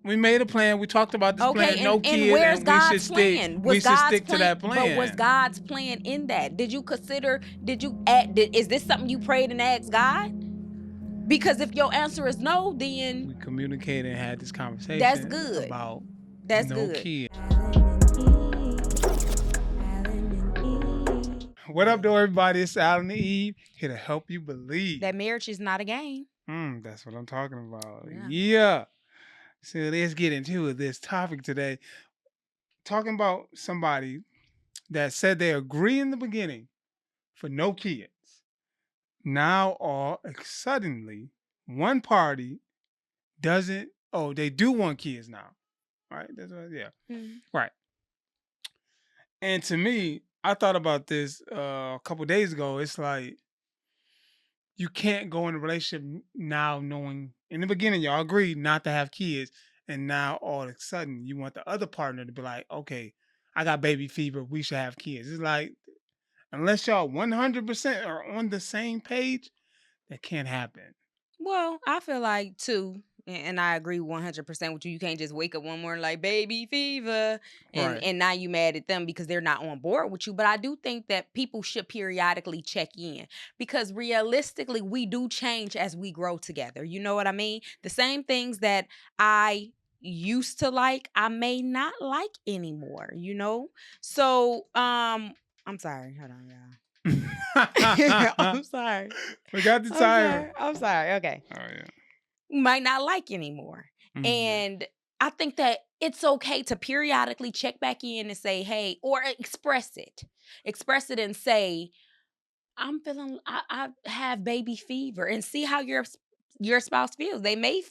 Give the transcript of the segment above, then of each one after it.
We made a plan. We talked about this Okay, plan. No and kids, where's and we should God's stick. plan? We Was should God's stick to plan? that But was plan. God's plan in that? Did you consider? Is this something you prayed and asked God? Because if your answer is no, We then communicated and had this that's conversation good. about That's no good. kids. What up, though, everybody? It's Allan&Eve here to help you believe. That marriage is not a game. That's what I'm talking about. Yeah. Yeah. So let's get into this topic today. Talking about somebody that said they agree in the beginning for no kids. Now, all suddenly, one party doesn't. Oh, they do want kids now, right? That's what. Yeah, right. And to me, I thought about this a couple days ago. It's like you can't go in a relationship now knowing in the beginning y'all agreed not to have kids, and now all of a sudden you want the other partner to be like, okay, I got baby fever, we should have kids. It's like unless y'all 100% are on the same page, that can't happen. Well, I feel like too, and I agree 100% with you. You can't just wake up one morning like baby fever, Right. and now you mad at them because they're not on board with you. But I do think that people should periodically check in because realistically, we do change as we grow together. You know what I mean? The same things that I used to like, I may not like anymore. You know, so I'm sorry. Hold on, y'all. I'm sorry. We got the timer. I'm sorry. Okay. Oh yeah. You might not like anymore. And I think that it's okay to periodically check back in and say, hey, or express it. Express it and say, I'm feeling I have baby fever, and see how your spouse feels. They may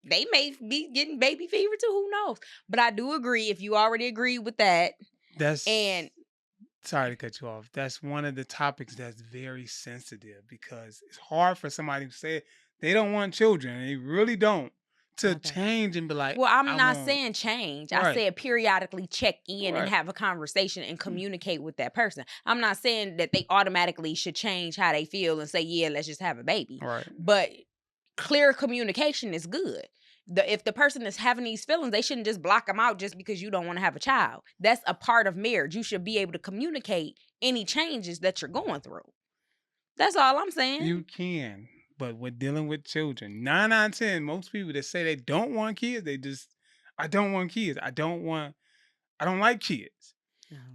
be getting baby fever too, who knows? But I do agree if you already agree with that. That's And sorry to cut you off. That's one of the topics that's very sensitive because it's hard for somebody who said they don't want children, and they really don't, to okay. change and be like, Well, I'm I not won't. saying change. I Right. said periodically check in and Right. have a conversation and communicate with that person. I'm not saying that they automatically should change how they feel and say, yeah, let's just have a baby. Right. But clear communication is good. If the person is having these feelings, they shouldn't just block them out just because you don't want to have a child. That's a part of marriage. You should be able to communicate any changes that you're going through. That's all I'm saying. You can, but with dealing with children, 9 out of 10, most people that say they don't want kids, they just, I don't want kids. I don't like kids.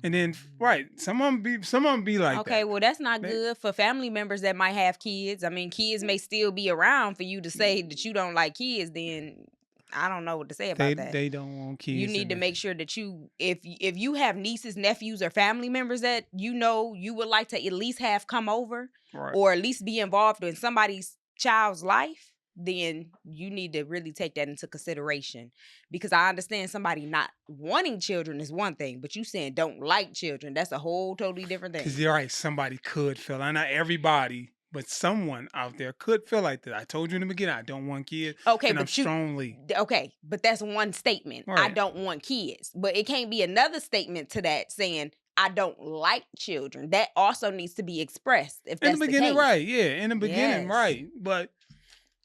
And then, right, some of them be like that. Okay, well, that's not good for family members that might have kids. I mean, kids may still be around for you to say that you don't like kids. Then I don't know what to say about that. They don't want kids. You need to make sure that if you have nieces, nephews, or family members that you know you would like to at least have come over, right, or at least be involved in somebody's child's life, then you need to really take that into consideration. Because I understand somebody not wanting children is one thing, but you saying don't like children, that's a whole totally different thing. Because you're right, somebody could feel, and not everybody, but someone out there could feel like that. I told you in the beginning, I don't want kids. Okay, and but I'm strongly. Okay, but that's one statement. Right. I don't want kids. But it can't be another statement to that saying I don't like children. That also needs to be expressed. If that's in the beginning, case. right? Yeah, in the beginning, Yes. right. But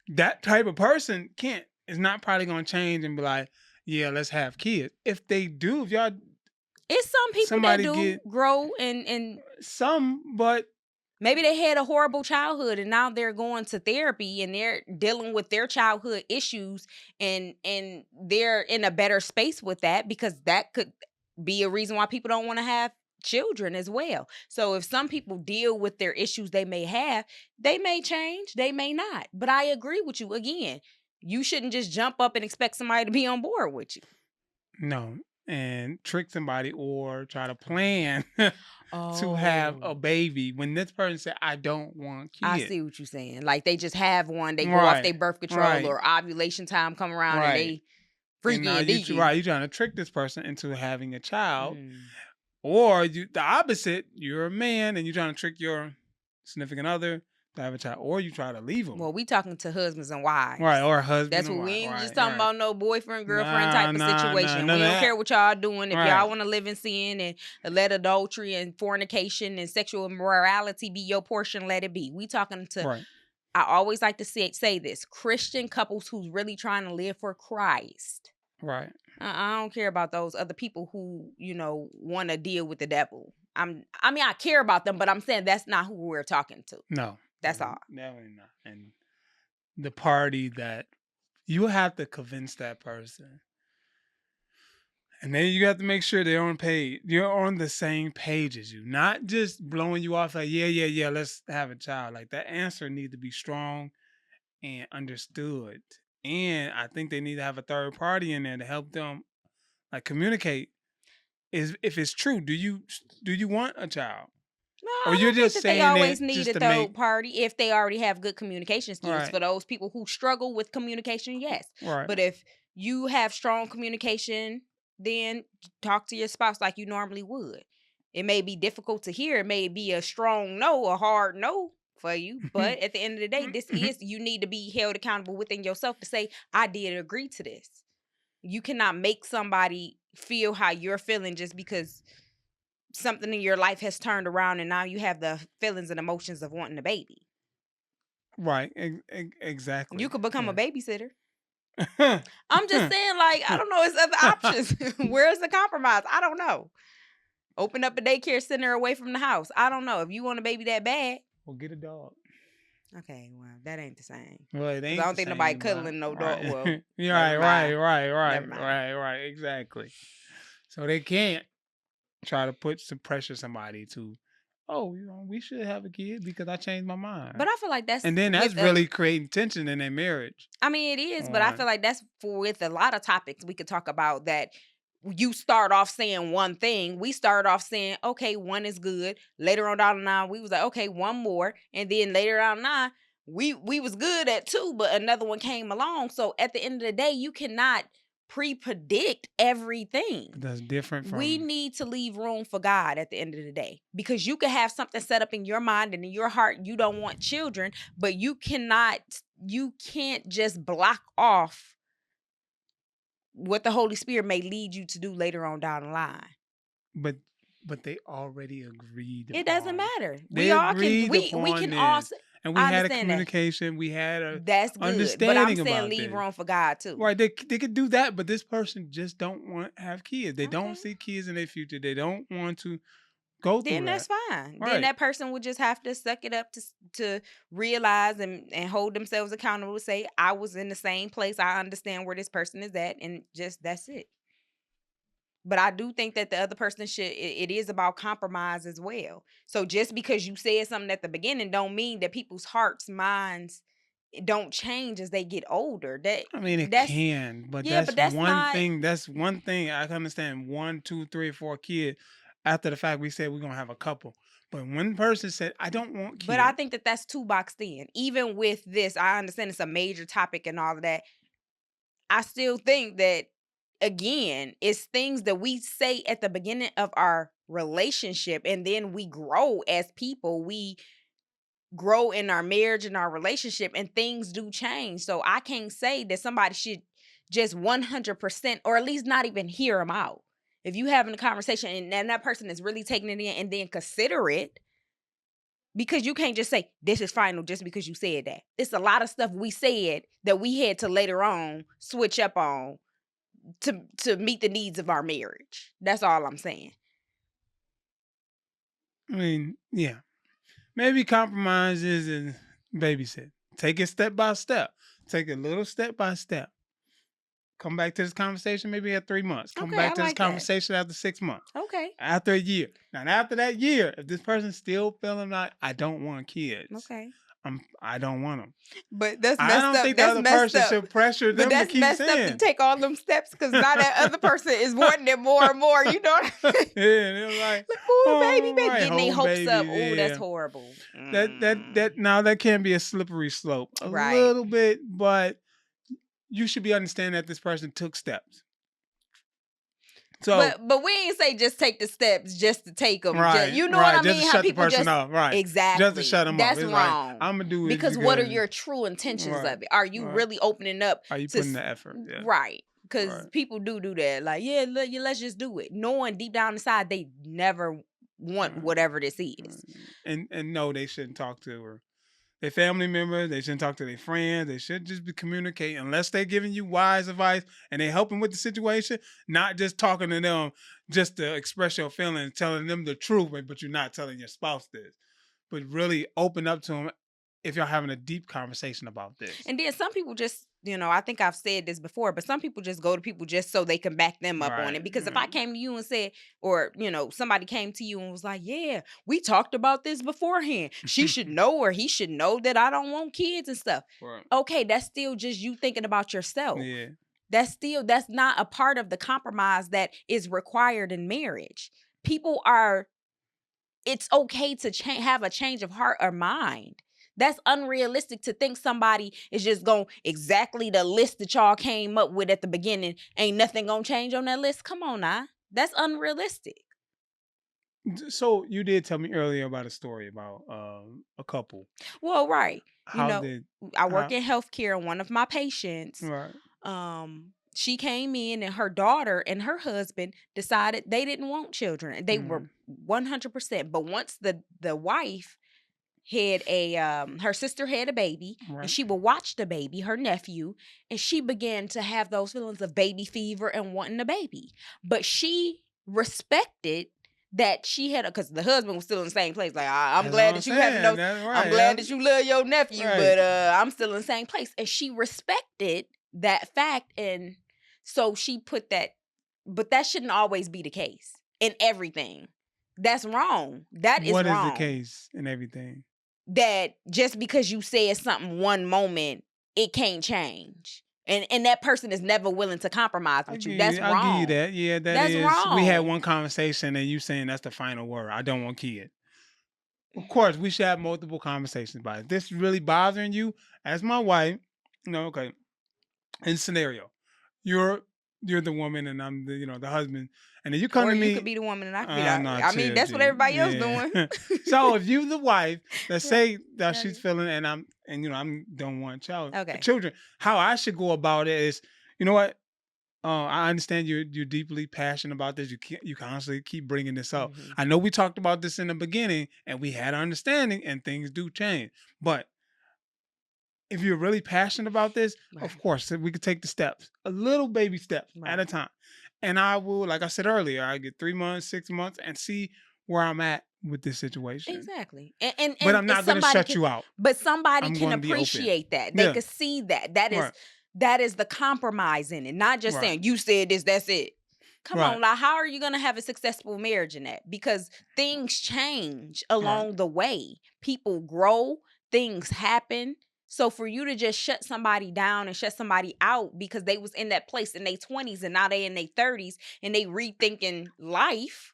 that type of person is not probably gonna change and be like, yeah, let's have kids. If they do, if y'all, it's some people that do grow and some, but maybe they had a horrible childhood and now they're going to therapy and they're dealing with their childhood issues and they're in a better space with that, because that could be a reason why people don't want to have children as well. So if some people deal with their issues they may have, they may change, they may not. But I agree with you again. You shouldn't just jump up and expect somebody to be on board with you. No, and trick somebody or try to plan to have a baby when this person said, I don't want kids. I see what you're saying. Like they just have one, they go off their birth control or ovulation time come around and they freaky and deaky. Right, you're trying to trick this person into having a child. Or the opposite, you're a man and you're trying to trick your significant other to have a child, or you try to leave them. Well, we talking to husbands and wives. Right, or husbands. That's what and we wives. ain't just talking about no boyfriend, girlfriend type of situation. We don't care what y'all doing. If y'all want to live in sin and let adultery and fornication and sexual immorality be your portion, let it be. We talking to, I always like to say this, Christian couples who's really trying to live for Christ. Right. I don't care about those other people who, want to deal with the devil. I care about them, but I'm saying that's not who we're talking to. No. That's all. Definitely not. And the party that you have to convince that person. And then you have to make sure they're on page. You're on the same page as you, not just blowing you off like, yeah, let's have a child. Like that answer needs to be strong and understood. And I think they need to have a third party in there to help them like communicate. Is if it's true, do you want a child? No, Or I you're don't think just that they saying always it need just a to make third party if they already have good communication skills. right, For those people who struggle with communication, yes. right. But if you have strong communication, then talk to your spouse like you normally would. It may be difficult to hear. It may be a strong no, a hard no for you. But at the end of the day, you need to be held accountable within yourself to say, I did agree to this. You cannot make somebody feel how you're feeling just because something in your life has turned around and now you have the feelings and emotions of wanting a baby. Right. Exactly. You could become a Yes. babysitter. I'm just saying, like, I don't know. It's other options. Where's the compromise? I don't know. Open up a daycare center away from the house. I don't know. If you want a baby that bad. Well, get a dog. Okay, well, that ain't the same. Well, it ain't I don't the think same, nobody but cuddling no dog. right. Well, Yeah, never mind. Never mind. right. Exactly. So they can't try to put some pressure somebody to, oh, we should have a kid because I changed my mind. But I feel like that's and then that's really creating tension in their marriage. I mean, it is, but I feel like that's with a lot of topics we could talk about that you start off saying one thing. We started off saying, okay, one is good. Later on down the line, we was like, okay, one more. And then later on down we was good at two, but another one came along. So at the end of the day, you cannot pre-predict everything. That's different from... We need to leave room for God at the end of the day, because you could have something set up in your mind and in your heart you don't want children, but you can't just block off what the Holy Spirit may lead you to do later on down the line. But they already agreed. It doesn't matter. We can also, and we had a communication. That. We had a that's good. understanding. But I'm saying leave room for God too. Right? They could do that, but this person just don't want to have kids. They don't see kids in their future. They don't want to go through. Then that's fine. Right. Then that person would just have to suck it up to realize and hold themselves accountable to say, I was in the same place. I understand where this person is at, and just that's it. But I do think that the other person it is about compromise as well. So just because you said something at the beginning don't mean that people's hearts, minds don't change as they get older. It can, but that's one thing. That's one thing I can understand. 1, 2, 3, 4 kids. After the fact, we said we're going to have a couple. But one person said, I don't want kids. But I think that that's too boxed in. Even with this, I understand it's a major topic and all of that. I still think that, again, it's things that we say at the beginning of our relationship, and then we grow as people. We grow in our marriage and our relationship, and things do change. So I can't say that somebody should just 100%, or at least not even hear them out. If you having a conversation and that person is really taking it in and then consider it, because you can't just say this is final just because you said that. It's a lot of stuff we said that we had to later on switch up on to meet the needs of our marriage. That's all I'm saying. I mean, yeah. Maybe compromises and babysit. Take it step by step. Take a little step by step. Come back to this conversation maybe at 3 months. Come back to this conversation after 6 months. Okay. After a year. Now, after that year, if this person's still feeling like, I don't want kids. Okay. I don't want them. But that's messed up. I don't think the other person should pressure them to keep saying. But that's messed up to take all them steps, because now that other person is wanting it more and more. You know what I mean? Yeah, they're like, ooh, baby, getting their hopes up. Ooh, that's horrible. That can be a slippery slope. A little bit, but you should be understanding that this person took steps. So, but we ain't say just take the steps just to take them. Right, you know what I mean? Just to shut the person off. Right. Exactly. Just to shut them That's off. wrong. Like, I'm going to do it. Because what are your true intentions of it? Are you really opening up? Are you putting the effort? Yeah. Right. Because people do that. Like, let's just do it. Knowing deep down inside they never want whatever this is. And no, they shouldn't talk to her. their family members. They shouldn't talk to their friends. They should just be communicating unless they're giving you wise advice and they helping with the situation, not just talking to them just to express your feelings, telling them the truth, but you're not telling your spouse this. But really open up to them if y'all having a deep conversation about this. And then some people just, I think I've said this before, but some people just go to people just so they can back them up on Right. it. Because if I came to you and said, or, somebody came to you and was like, yeah, we talked about this beforehand. She should know or he should know that I don't want kids and stuff. Right. Okay, that's still just you thinking about yourself. Yeah. That's not a part of the compromise that is required in marriage. It's okay to have a change of heart or mind. That's unrealistic to think somebody is just going exactly the list that y'all came up with at the beginning. Ain't nothing going to change on that list. Come on now. That's unrealistic. So you did tell me earlier about a story about a couple. Well, right. How did I work how in healthcare, and one of my patients, right? she came in and her daughter and her husband decided they didn't want children. They were 100%. But once the wife had her sister had a baby, Right. and she would watch the baby, her nephew, and she began to have those feelings of baby fever and wanting a baby. But she respected that she had, because the husband was still in the same place. Like, I'm That's glad what that you having saying. those. That's right. I'm glad that you love your nephew, Right. but I'm still in the same place. And she respected that fact, and so she put that. But that shouldn't always be the case in everything. That's wrong. That is What is wrong. the case in everything? That just because you said something one moment, it can't change. And that person is never willing to compromise with you. That's wrong. I'll give you that. Yeah, That's is. wrong. We had one conversation and you saying that's the final word. I don't want kids. Of course, we should have multiple conversations about it. This is really bothering you as my wife. Okay. In scenario, you're the woman and I'm the husband, and then you come Or to me. you could be the woman and I could be No, I mean, that's what everybody else doing. So if you the wife, let's Yeah. say that Yeah. she's feeling, and I'm don't want Okay. children. How I should go about it is, you know what? I understand you're deeply passionate about this. You constantly keep bringing this up. Mhm. I know we talked about this in the beginning, and we had an understanding, and things do change. But if you're really passionate about this, Right. of course, we could take the steps, a little baby steps at a Right. time. And I will, like I said earlier, I get 3 months, 6 months, and see where I'm at with this situation. Exactly. And But I'm not going to shut can, you out. but somebody I'm can gonna be open. appreciate that. They Yeah. can see that. That is Right. that is the compromise in it. Not just Right. saying you said this, that's it. Come Right. on, now, how are you going to have a successful marriage in that? Because things change along the way. People grow, things happen. So for you to just shut somebody down and shut somebody out because they was in that place in their 20s and now they in their 30s and they rethinking life.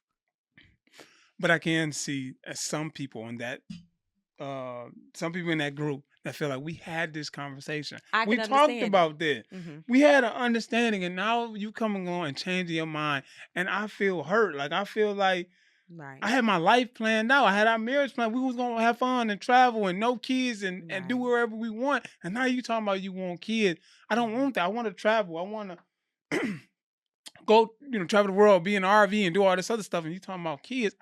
But I can see some people in that group that feel like we had this conversation. We talked about this. Mm-hmm. We had an understanding, and now you coming on and changing your mind, and I feel hurt. Like I feel like Right. I had my life planned out. I had our marriage plan. We was gonna have fun and travel and no kids and do wherever we want. And now you talking about you want kids. I don't want that. I want to travel. I want to go, travel the world, be in an RV and do all this other stuff. And you talking about kids.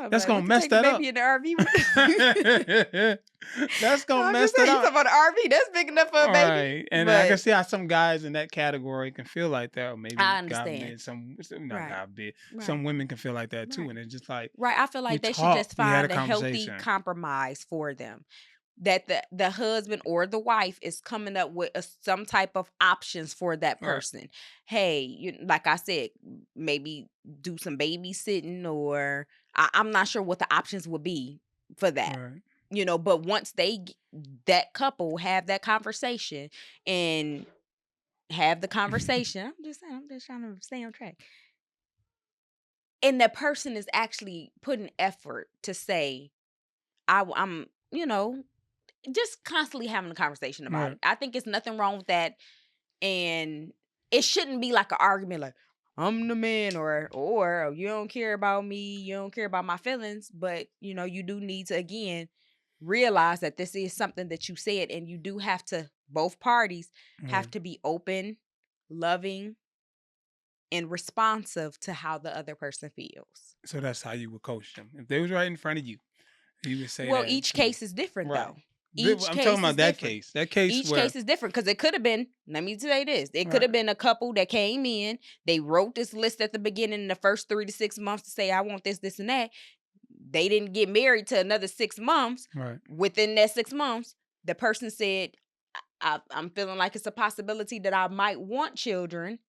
That's going to mess that up. Baby in the RV. That's going to mess that up. You talking about an RV. That's big enough for a baby. Right. And I can see how some guys in that category can feel like that. Or maybe I understand. Some women can feel like that too. And it's just like. Right. I feel like they should just find a healthy compromise for them. That the husband or the wife is coming up with some type of options for that person. Right. Hey, like I said, maybe do some babysitting, or I'm not sure what the options would be for that. Right. But once that couple have that conversation and have the conversation, I'm just trying to stay on track. And that person is actually putting effort to say, I'm, just constantly having a conversation about it. I think it's nothing wrong with that. And it shouldn't be like an argument like, I'm the man, or you don't care about me, you don't care about my feelings. But, you do need to, again, realize that this is something that you said, and you do have to, both parties have to be open, loving, and responsive to how the other person feels. So that's how you would coach them. If they was right in front of you, you would say well, each case is different, though. Each I'm talking case is about that different. case. That case Each where case is different because it could have been, let me say this, it could right, have been a couple that came in, they wrote this list at the beginning in the first 3 to 6 months to say, I want this, this, and that. They didn't get married to another 6 months. right. Within that 6 months, the person said, I'm feeling like it's a possibility that I might want children.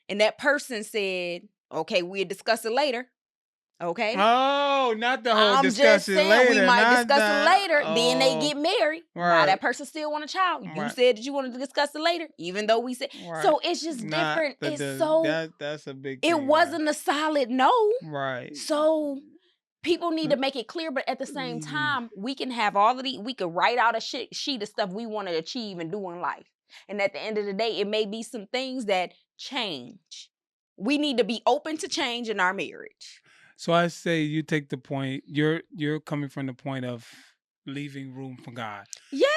And that person said, okay, we'll discuss it later. Okay. Oh, not the whole I'm just discussion saying we later. might Not discuss it that. later. Then they Oh, get married. Now right, that person still want a child. You right, said that you wanted to discuss it later, even though we said right. so. It's just Not different. the, It's the so that's a big it thing, right? wasn't a solid no. Right. So people need to make it clear, but at the same time, we can have all of the we could write out a sheet of stuff we want to achieve and do in life. And at the end of the day, it may be some things that change. We need to be open to change in our marriage. So I say you take the point. You're coming from the point of leaving room for God,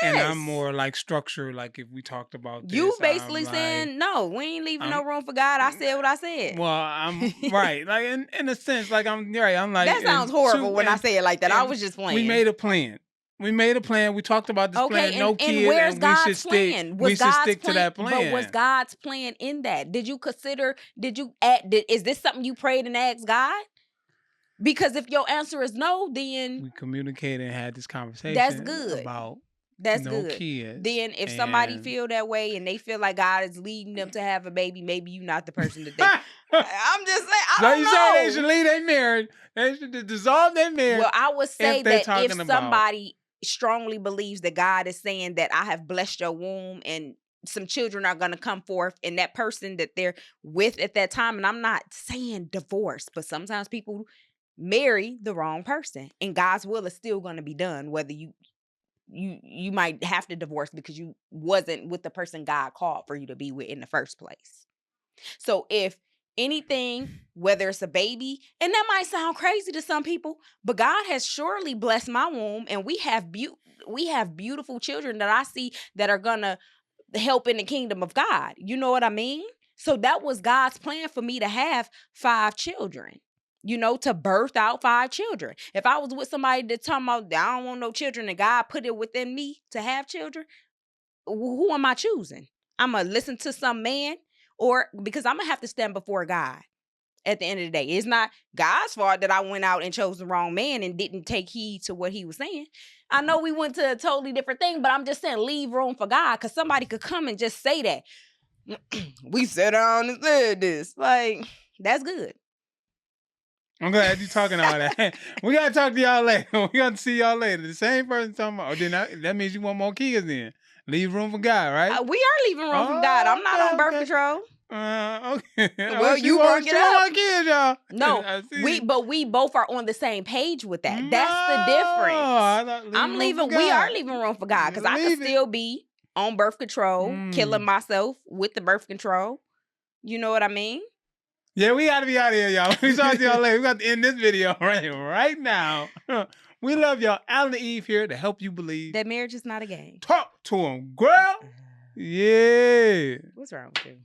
and I'm Yes. more like structure. Like if we talked about You this, I'm basically like saying, no, we ain't leaving no I'm. room for God. I said what I said. Well, I'm right. Like in a sense, like I'm right. I'm like That sounds and horrible two when I say it like that. I and was just we playing. made a plan. We made a plan. We talked about this Okay, plan. No and kids, where's and we should God's stick. plan? We Was should God's stick to plan? that But was plan. God's plan in that? Did you consider? Did you? Is this something you prayed and asked God? Because if your answer is no, then We communicated and had this that's conversation good. about That's no good. kids. Then if somebody And feel that way and they feel like God is leading them to have a baby, maybe you're not the person that they. I'm just saying. I so don't you say they know. should leave their marriage. They should dissolve their marriage Well, I would say if they're that if talking about. somebody strongly believes that God is saying that I have blessed your womb and some children are going to come forth, and that person that they're with at that time, and I'm not saying divorce, but sometimes people marry the wrong person and God's will is still going to be done, whether you might have to divorce because you wasn't with the person God called for you to be with in the first place. So if anything, whether it's a baby, and that might sound crazy to some people, but God has surely blessed my womb, and we have beautiful children that I see that are gonna help in the kingdom of God. You know what I mean? So that was God's plan for me to have 5 children. To birth out 5 children. If I was with somebody that talking about I don't want no children and God put it within me to have children, who am I choosing? I'm going to listen to some man or because I'm going to have to stand before God at the end of the day. It's not God's fault that I went out and chose the wrong man and didn't take heed to what he was saying. I know we went to a totally different thing, but I'm just saying leave room for God because somebody could come and just say that. We sat down and said this. Like, that's good. I'm glad you're talking all that. We gotta talk to y'all later. We gotta see y'all later. The same person talking about. Oh, then that means you want more kids. Then leave room for God, right? We are leaving room for God. I'm not on birth control. Okay. Well, you brought it up. Kids, y'all. No, we both are on the same page with that. That's the difference. I'm leaving. We are leaving room for God because I could still be on birth control, killing myself with the birth control. You know what I mean? Yeah, we got to be out of here, y'all. We talk to y'all later. We got to end this video right now. We love y'all. Allan&Eve here to help you believe that marriage is not a game. Talk to them, girl. Yeah. What's wrong with you?